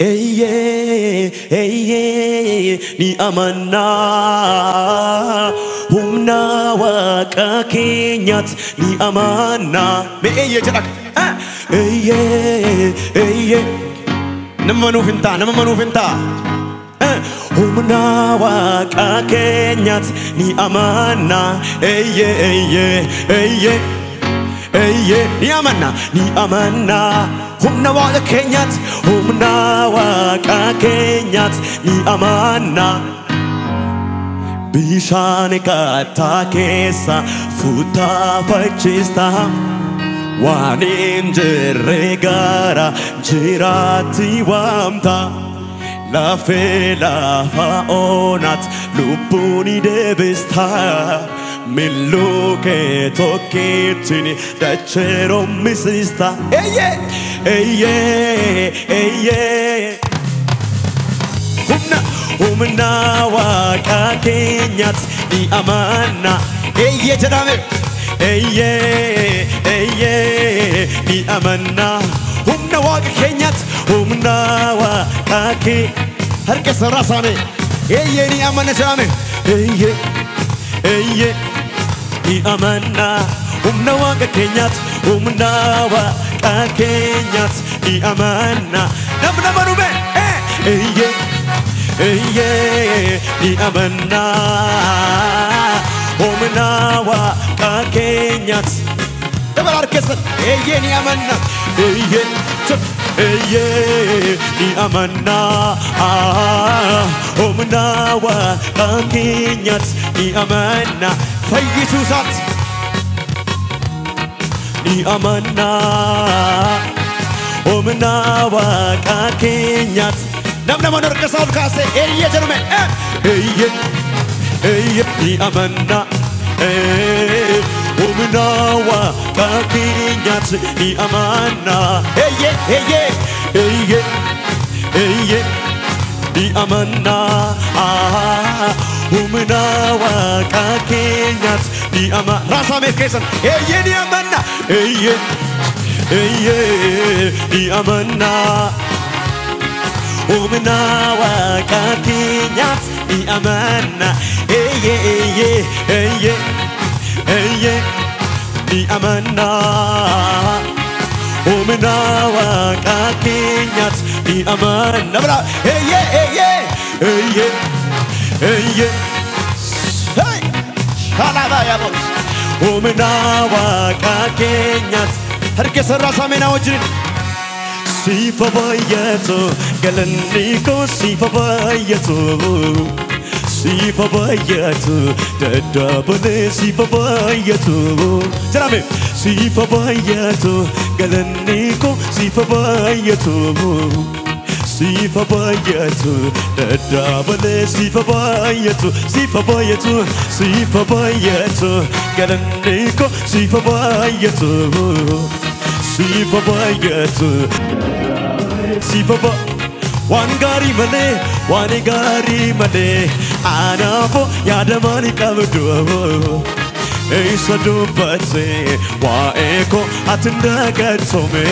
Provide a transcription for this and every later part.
Ni amana humna waqa keenyat ni amana me jedhak nama nufinta humna waqa keenyat ni amana ni amana humna waqa keenyat ni amana bishane kata kesa futa fachista wanin jerregara jirati wamta la fela faonat lupuni debista Miluke tokitini dachero misista humna waqa keenyat ni amana jedhame ni amana humna waqa keenyat humna waqa ke harka sarasane ni amana jedhame ni amana humna waqa keenyat humna waqa keenyat ni amana namna marube ni amana humna waqa keenyat dabar arkesan ni amana ni amana humna waqa keenyat ni amana fayyisusat ni amana humna waqa keenyat namna manor kasal kase jedhame ni amana humna waqa keenyat ni amana ni amana humna waqa keenyat ni amana rasame kesan ni amana ni amana humna waqa keenyat ni amana ni amana humna waqa keenyat ni amana bra halaba ya boss humna waqa keenyat harke sarrasamena wajrin sifa bayato galaniko sifa bayato dadabane sifa bayato jarame sifa bayato galaniko sifa bayato dadabane sifa bayato galaniko sifa bayato Sifaba wangari male anafo yadamani kabdo Eisa dubate wa eko atindagatsome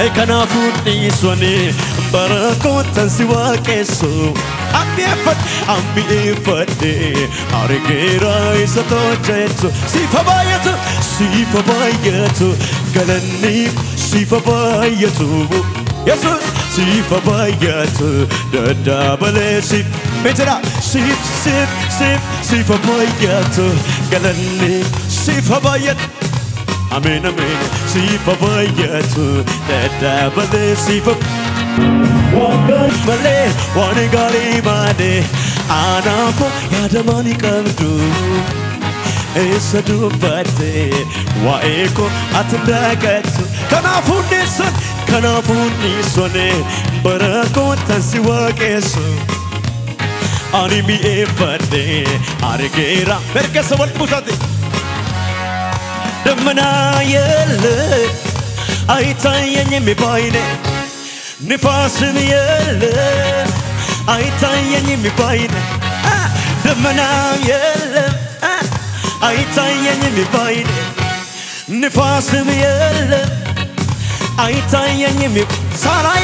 Ekanafu niswane barako tansiwa keso Ambi effort arigera isa tojeto Sifaba yato galani Sifaba yato Jesus Sifaba yato dadabale sif Metera Sifaba yato galani Sifaba yato Amen Sifaba yato dadabale sifaba Wanigari male anafo yadamani kabdu Esa dubate wa eko atindagatu Kanafu nisone barako tansiwa keso Animi efade arigera Berkesa wal pusate Damana yelle Aitayanye mi baine Nifasim yelle Aitayanye mi baine Damana yelle Aitayanye mi baine Nifasim yelle Aitayanye mi ሳላይ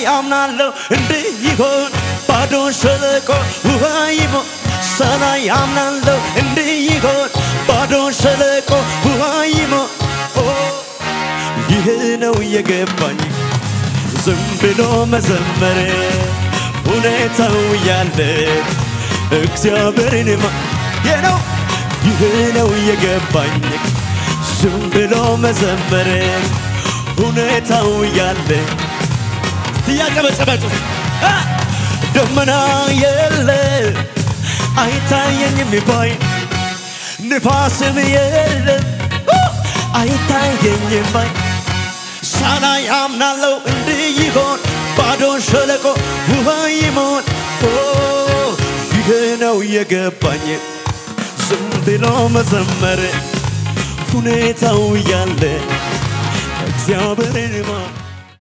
አምናለሁ እንዲህ ይሆን ባዶ ሸለቆ ውሃ ይሞላ ሳላይ አምናለሁ እንዲህ ይሆን ባዶ ሸለቆ ውሃ ይሞላ ይህ ነው የገባኝ ዝም ብሎ መዘመር ሁኔታው ያለ እግዚአብሔርን ማየነው ይህ ነው የገባኝ ዝም ብሎ መዘመር ሁኔታው ያለ ያጨበጨበጭ ደመና የለ አይታየኝም ባይ ንፋስም የለ አይታየኝም ባይ ሳላይ አምናለሁ እንዲህ ይሆን ባዶ ሸለቆ ውሃ ይሞላ ይህ ነው የገባኝ ዝም ብሎ መዘመር ሁኔታው ያለ እግዚአብሔርን